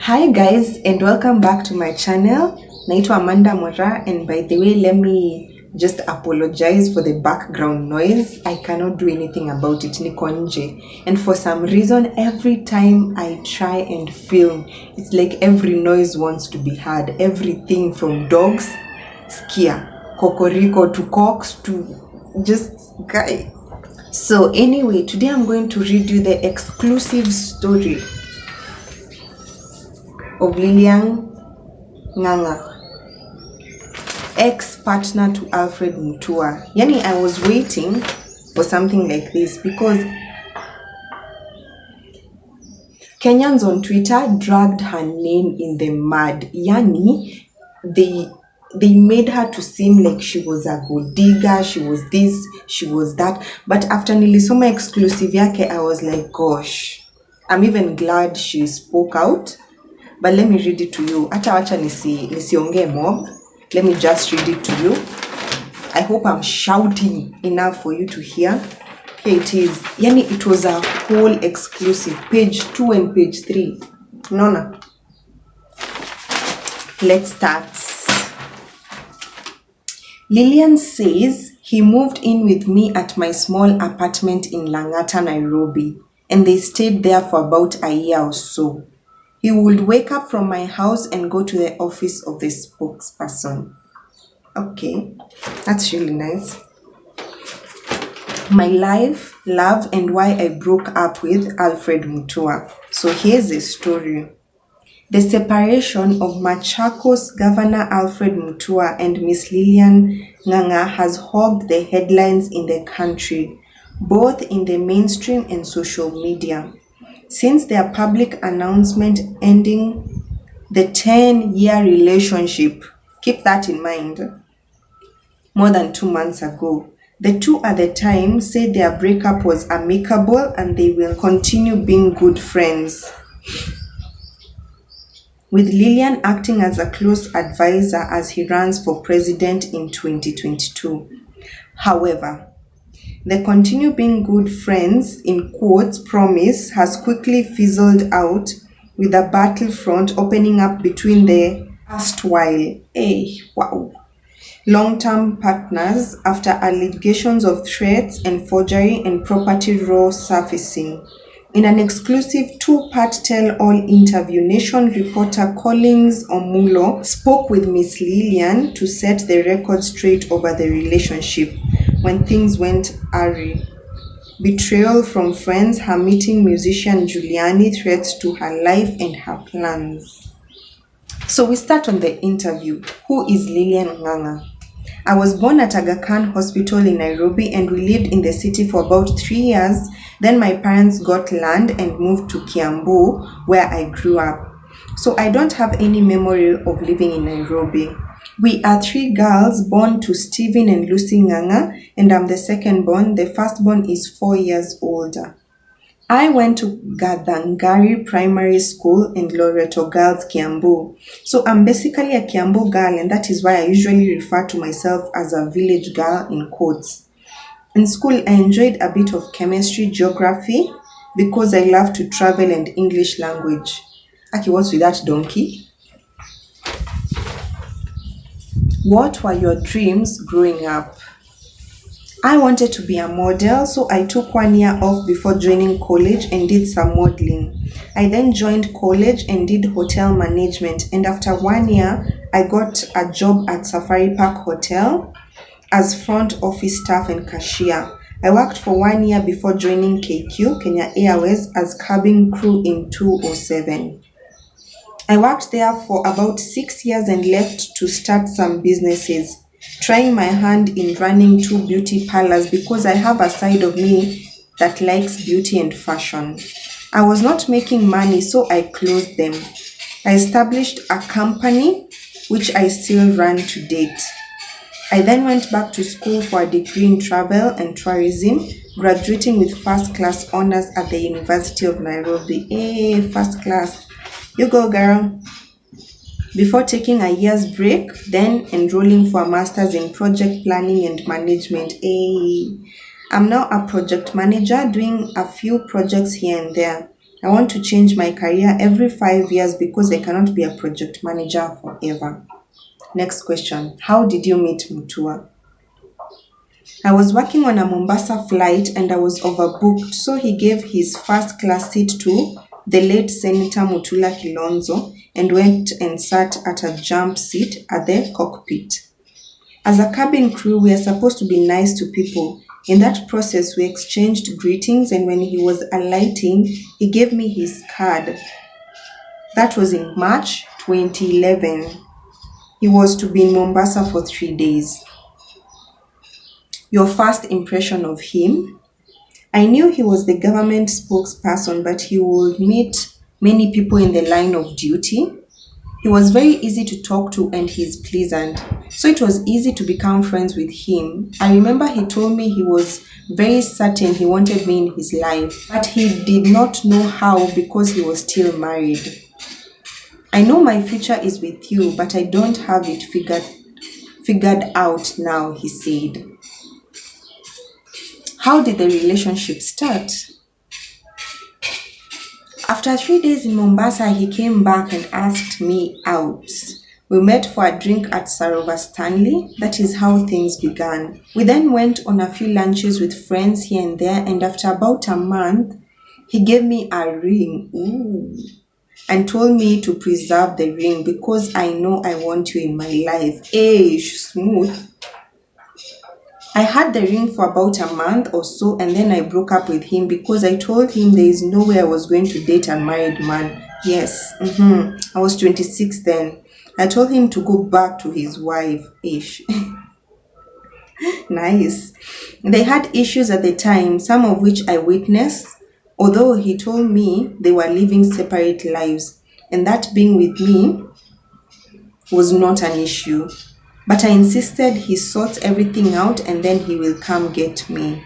Hi guys, and welcome back to my channel. Naitwa Amandamoraa, and by the way, let me just apologize for the background noise. I cannot do anything about it. Niko nje. And for some reason, every time I try and film, it's like every noise wants to be heard. Everything from dogs, skia, kokoriko to cocks to just guy. So anyway, today I'm going to read you the exclusive story of Lilian Nganga, ex-partner to Alfred Mutua. Yani, I was waiting for something like this because Kenyans on Twitter dragged her name in the mud. Yani, they made her to seem like she was a gold digger, she was this, she was that. But after nilisoma exclusive yake, I was like, gosh, I'm even glad she spoke out. But let me read it to you. Ata wacha nisionge mob. Let me just read it to you. I hope I'm shouting enough for you to hear. Here it is. Yani, it was a whole exclusive. Page 2 and page 3. Nona. Let's start. Lilian says he moved in with me at my small apartment in Langata, Nairobi, and they stayed there for about a year or so. He would wake up from my house and go to the office of the spokesperson. Okay, that's really nice. My life, love, and why I broke up with Alfred Mutua. So here's the story. The separation of Machakos Governor Alfred Mutua and Miss Lilian Nganga has hogged the headlines in the country, both in the mainstream and social media. Since their public announcement ending the 10-year relationship, keep that in mind, more than 2 months ago, the two at the time said their breakup was amicable and they will continue being good friends, with Lilian acting as a close advisor as he runs for president in 2022. However, the continue being good friends, in quotes, promise has quickly fizzled out, with a battlefront opening up between the erstwhile long-term partners after allegations of threats and forgery and property row surfacing. In an exclusive 2-part tell-all interview, Nation reporter Collins Omulo spoke with Miss Lilian to set the record straight over the relationship when things went awry. Betrayal from friends, her meeting musician Juliani, threats to her life and her plans. So we start on the interview. Who is Lilian Nganga? I was born at Aga Khan Hospital in Nairobi, and we lived in the city for about 3 years. Then my parents got land and moved to Kiambu, where I grew up. So I don't have any memory of living in Nairobi. We are 3 girls born to Stephen and Lucy Nganga, and I'm the second born. The firstborn is 4 years older. I went to Gadangari Primary School and Loreto Girls, Kiambu. So I'm basically a Kiambu girl, and that is why I usually refer to myself as a village girl in quotes. In school, I enjoyed a bit of chemistry, geography, because I love to travel, and English language. Aki, what's with that donkey? What were your dreams growing up? I wanted to be a model, so I took 1 year off before joining college and did some modeling. I then joined college and did hotel management, and after 1 year, I got a job at Safari Park Hotel as front office staff and cashier. I worked for 1 year before joining KQ, Kenya Airways, as cabin crew in 207. I worked there for about 6 years and left to start some businesses, trying my hand in running 2 beauty parlors because I have a side of me that likes beauty and fashion. I was not making money, so I closed them. I established a company which I still run to date. I then went back to school for a degree in travel and tourism, graduating with first class honors at the University of Nairobi. Hey, first class. You go, girl. Before taking a year's break, then enrolling for a master's in project planning and management. I'm now a project manager doing a few projects here and there. I want to change my career every 5 years because I cannot be a project manager forever. Next question. How did you meet Mutua? I was working on a Mombasa flight and I was overbooked, so he gave his first class seat to the late Senator Mutula Kilonzo and went and sat at a jump seat at the cockpit. As a cabin crew, we are supposed to be nice to people. In that process, we exchanged greetings, and when he was alighting, he gave me his card. That was in March 2011. He was to be in Mombasa for 3 days. Your first impression of him? I knew he was the government spokesperson, but he would meet many people in the line of duty. He was very easy to talk to and he's pleasant, so it was easy to become friends with him. I remember he told me he was very certain he wanted me in his life, but he did not know how because he was still married. I know my future is with you, but I don't have it figured out now, he said. How did the relationship start? After 3 days in Mombasa, he came back and asked me out. We met for a drink at Sarova Stanley. That is how things began. We then went on a few lunches with friends here and there, and after about a month, he gave me a ring. And told me to preserve the ring because I know I want you in my life. Smooth. I had the ring for about a month or so, and then I broke up with him because I told him there is no way I was going to date a married man. Yes, I was 26 then. I told him to go back to his wife. Nice. They had issues at the time, some of which I witnessed, although he told me they were living separate lives, and that being with me was not an issue. But I insisted he sorts everything out and then he will come get me.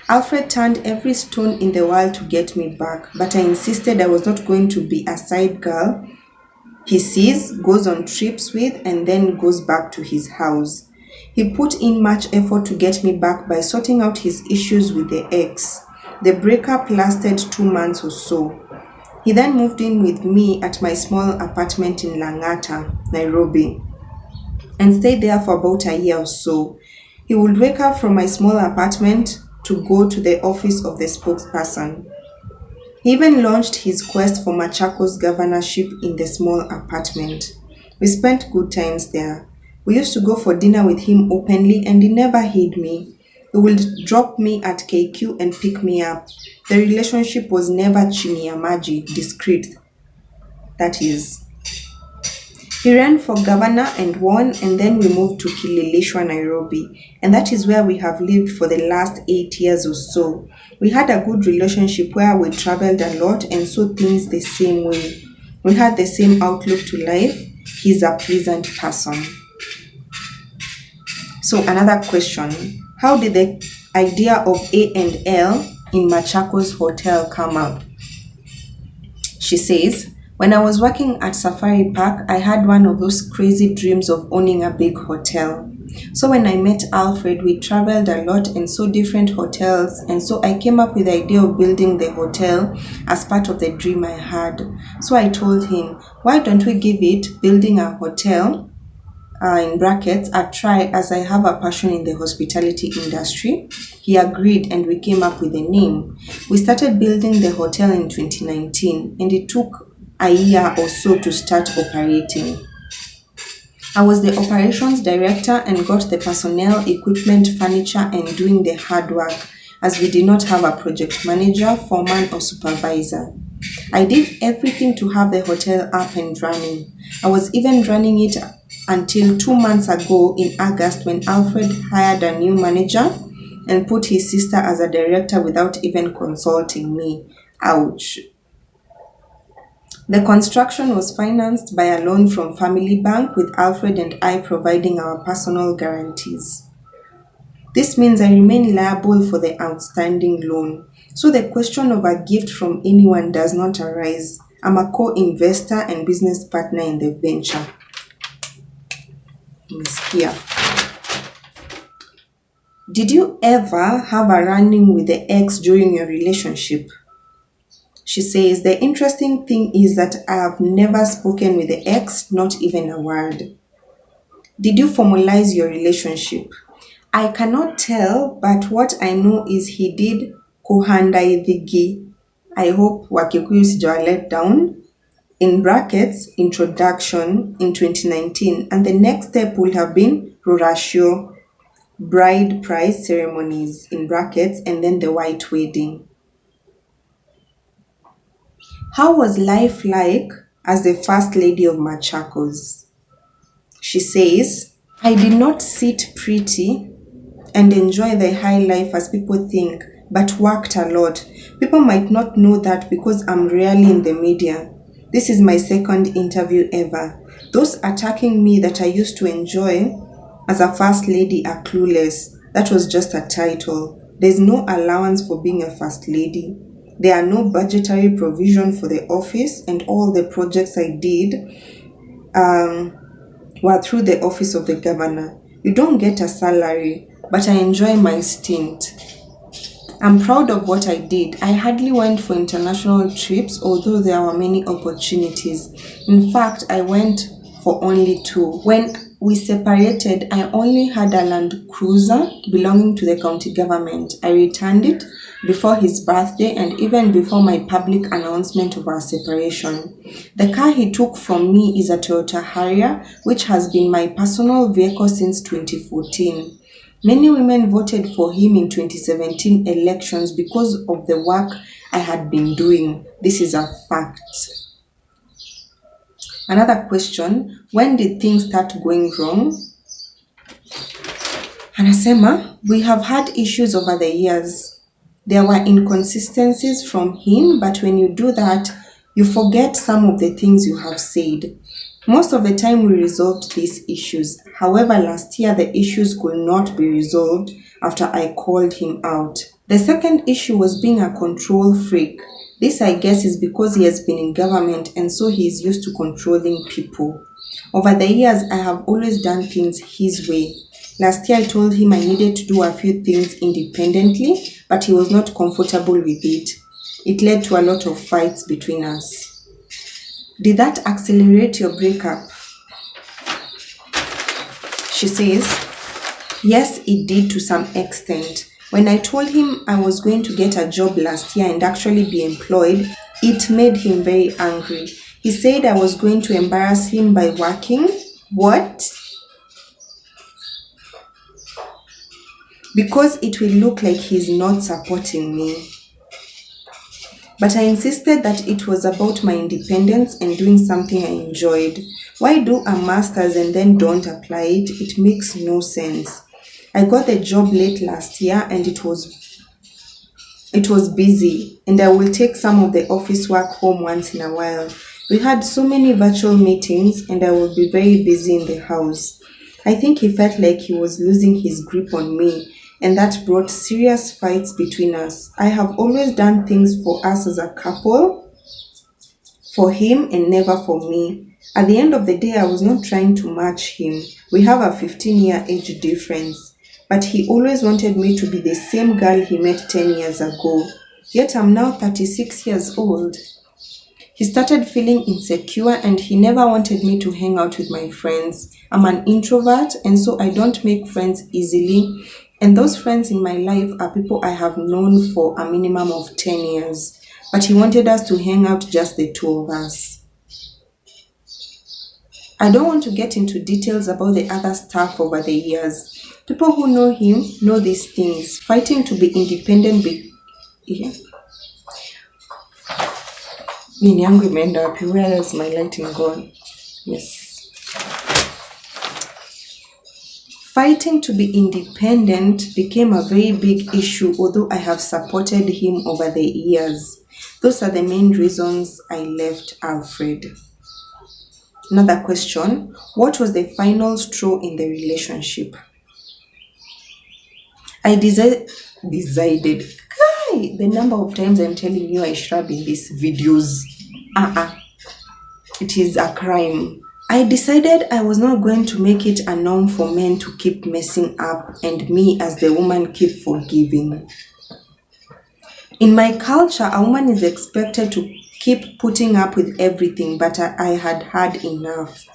Alfred turned every stone in the world to get me back, but I insisted I was not going to be a side girl he sees, goes on trips with, and then goes back to his house. He put in much effort to get me back by sorting out his issues with the ex. The breakup lasted 2 months or so. He then moved in with me at my small apartment in Langata, Nairobi, and stayed there for about a year or so. He would wake up from my small apartment to go to the office of the spokesperson. He even launched his quest for Machakos governorship in the small apartment. We spent good times there. We used to go for dinner with him openly and he never hid me. He would drop me at KQ and pick me up. The relationship was never chini ya maji, discreet. That is. He ran for governor and won, and then we moved to Kileleshwa, Nairobi, and that is where we have lived for the last 8 years or so. We had a good relationship where we traveled a lot and saw things the same way. We had the same outlook to life. He's a pleasant person. So another question, how did the idea of A&L in Machakos Hotel come up? She says, when I was working at Safari Park, I had one of those crazy dreams of owning a big hotel. So when I met Alfred, we traveled a lot and saw different hotels, and so I came up with the idea of building the hotel as part of the dream I had. So I told him, why don't we give it, building a hotel, in brackets, a try, as I have a passion in the hospitality industry. He agreed and we came up with a name. We started building the hotel in 2019 and it took a year or so to start operating. I was the operations director and got the personnel, equipment, furniture, and doing the hard work, as we did not have a project manager, foreman, or supervisor. I did everything to have the hotel up and running. I was even running it until 2 months ago in August when Alfred hired a new manager and put his sister as a director without even consulting me. Ouch. The construction was financed by a loan from Family Bank, with Alfred and I providing our personal guarantees. This means I remain liable for the outstanding loan. So the question of a gift from anyone does not arise. I'm a co-investor and business partner in the venture. Here. Did you ever have a run-in with the ex during your relationship? She says, the interesting thing is that I have never spoken with the ex, not even a word. Did you formalize your relationship? I cannot tell, but what I know is he did kuhandaithigi. I hope Wakikuyu sijawa let down. In brackets, introduction in 2019, and the next step will have been rurashio, bride price ceremonies in brackets, and then the white wedding. How was life like as the first lady of Machakos? She says, I did not sit pretty and enjoy the high life as people think, but worked a lot. People might not know that because I'm rarely in the media. This is my second interview ever. Those attacking me that I used to enjoy as a first lady are clueless. That was just a title. There's no allowance for being a first lady. There are no budgetary provision for the office, and all the projects I did were through the office of the governor. You don't get a salary, but I enjoy my stint. I'm proud of what I did. I hardly went for international trips, although there were many opportunities. In fact, I went for only 2. When we separated, I only had a Land Cruiser belonging to the county government. I returned it before his birthday and even before my public announcement of our separation. The car he took from me is a Toyota Harrier, which has been my personal vehicle since 2014. Many women voted for him in 2017 elections because of the work I had been doing. This is a fact. Another question, when did things start going wrong? Anasema, we have had issues over the years. There were inconsistencies from him, but when you do that, you forget some of the things you have said. Most of the time we resolved these issues. However, last year the issues could not be resolved after I called him out. The second issue was being a control freak. This, I guess, is because he has been in government and so he is used to controlling people. Over the years, I have always done things his way. Last year, I told him I needed to do a few things independently, but he was not comfortable with it. It led to a lot of fights between us. Did that accelerate your breakup? She says, yes, it did to some extent. When I told him I was going to get a job last year and actually be employed, it made him very angry. He said I was going to embarrass him by working. What? Because it will look like he's not supporting me. But I insisted that it was about my independence and doing something I enjoyed. Why do a master's and then don't apply it? It makes no sense. I got the job late last year and it was busy, and I will take some of the office work home once in a while. We had so many virtual meetings and I will be very busy in the house. I think he felt like he was losing his grip on me, and that brought serious fights between us. I have always done things for us as a couple, for him and never for me. At the end of the day, I was not trying to match him. We have a 15-year age difference. But he always wanted me to be the same girl he met 10 years ago. Yet I'm now 36 years old. He started feeling insecure and he never wanted me to hang out with my friends. I'm an introvert and so I don't make friends easily. And those friends in my life are people I have known for a minimum of 10 years. But he wanted us to hang out just the two of us. I don't want to get into details about the other stuff over the years. People who know him know these things. Fighting to be independent Where is my lighting gone? Yes. Fighting to be independent became a very big issue, although I have supported him over the years. Those are the main reasons I left Alfred. Another question, what was the final straw in the relationship? I decided, the number of times I'm telling you I shrub in these videos, it is a crime. I decided I was not going to make it a norm for men to keep messing up and me as the woman keep forgiving. In my culture, a woman is expected to keep putting up with everything, but I had had enough.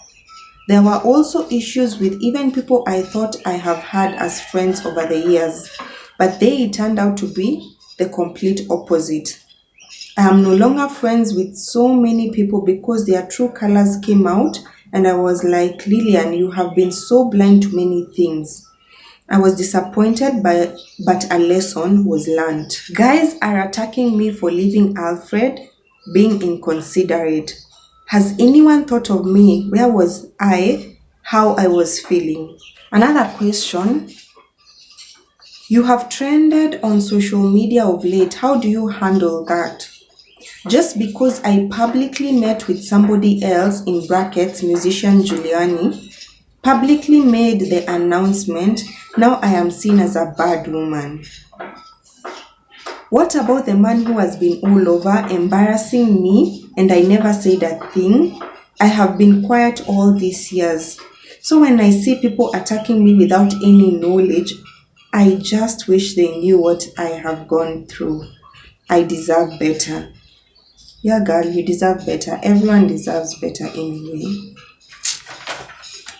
There were also issues with even people I thought I have had as friends over the years, but they turned out to be the complete opposite. I am no longer friends with so many people because their true colors came out, and I was like, Lilian, you have been so blind to many things. I was disappointed, but a lesson was learned. Guys are attacking me for leaving Alfred, being inconsiderate. Has anyone thought of me? Where was I? How I was feeling? Another question. You have trended on social media of late. How do you handle that? Just because I publicly met with somebody else, in brackets, musician Giuliani, publicly made the announcement, now I am seen as a bad woman. What about the man who has been all over embarrassing me and I never said a thing? I have been quiet all these years. So when I see people attacking me without any knowledge, I just wish they knew what I have gone through. I deserve better. Yeah, girl, you deserve better. Everyone deserves better anyway.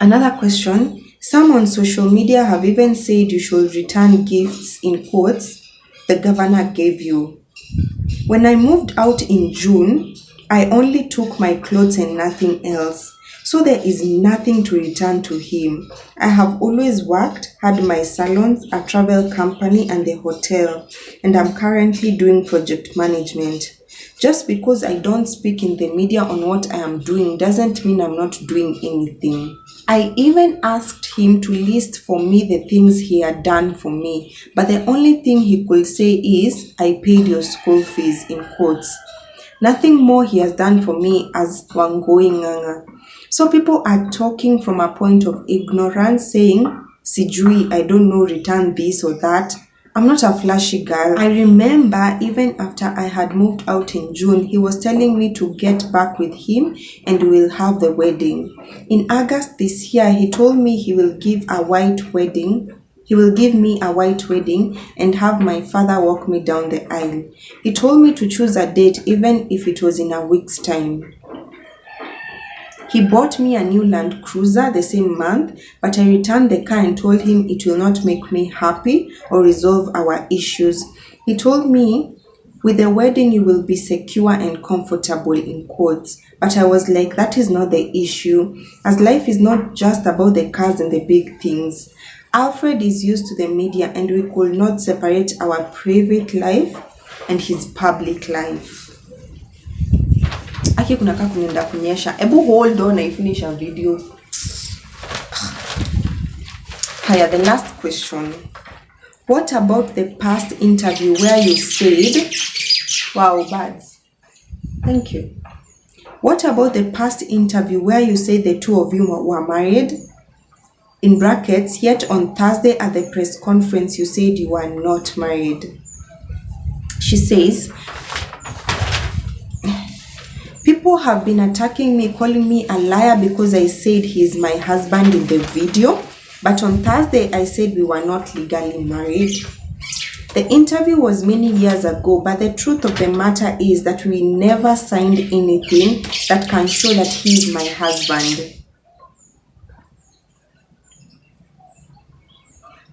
Another question. Some on social media have even said you should return gifts, in quotes, the governor gave you. When I moved out in June, I only took my clothes and nothing else. So there is nothing to return to him. I have always worked, had my salons, a travel company and the hotel, and I'm currently doing project management. Just because I don't speak in the media on what I am doing doesn't mean I'm not doing anything. I even asked him to list for me the things he had done for me, but the only thing he could say is, I paid your school fees, in quotes. Nothing more he has done for me as Lilian Nganga. So people are talking from a point of ignorance, saying, Sijui, I don't know, return this or that. I'm not a flashy girl. I remember even after I had moved out in June, he was telling me to get back with him and we'll have the wedding. In August this year, he told me he will give a white wedding. He will give me a white wedding and have my father walk me down the aisle. He told me to choose a date even if it was in a week's time. He bought me a new Land Cruiser the same month, but I returned the car and told him it will not make me happy or resolve our issues. He told me, with the wedding you will be secure and comfortable, in quotes. But I was like, that is not the issue, as life is not just about the cars and the big things. Alfred is used to the media and we could not separate our private life and his public life. Aki kunaka kunenda kunyesha. Ebu hold on, I finish a video. Haya, the last question. What about the past interview where you said, wow, birds. Thank you. What about the past interview where you said the two of you were married? In brackets, yet on Thursday at the press conference you said you were not married. She says, people have been attacking me, calling me a liar because I said he's my husband in the video, but on Thursday I said we were not legally married. The interview was many years ago, but the truth of the matter is that we never signed anything that can show that he is my husband.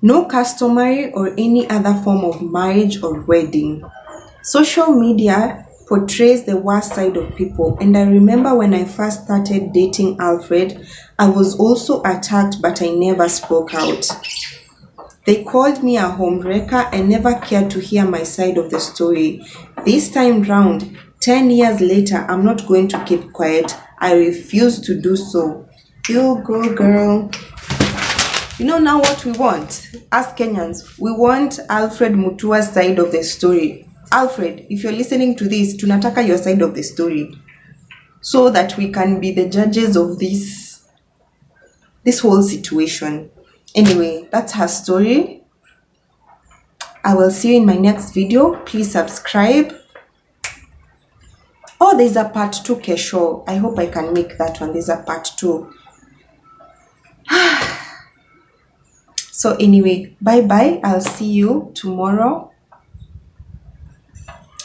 No customary or any other form of marriage or wedding. Social media portrays the worst side of people, and I remember when I first started dating Alfred, I was also attacked, but I never spoke out. They called me a homewrecker and never cared to hear my side of the story. This time round, 10 years later, I'm not going to keep quiet. I refuse to do so. You go, girl. You know now what we want? As Kenyans, we want Alfred Mutua's side of the story. Alfred, if you're listening to this, tunataka your side of the story, so that we can be the judges of this whole situation. Anyway, that's her story. I will see you in my next video. Please subscribe. Oh, there's a part 2, Kesho. I hope I can make that one. There's a part 2. So anyway, bye bye. I'll see you tomorrow.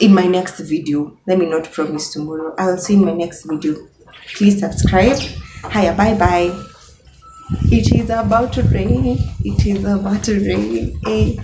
in my next video. Let me not promise tomorrow. I'll see in my next video. Please subscribe. Hiya, bye bye. It is about to rain. It is about to rain. Hey.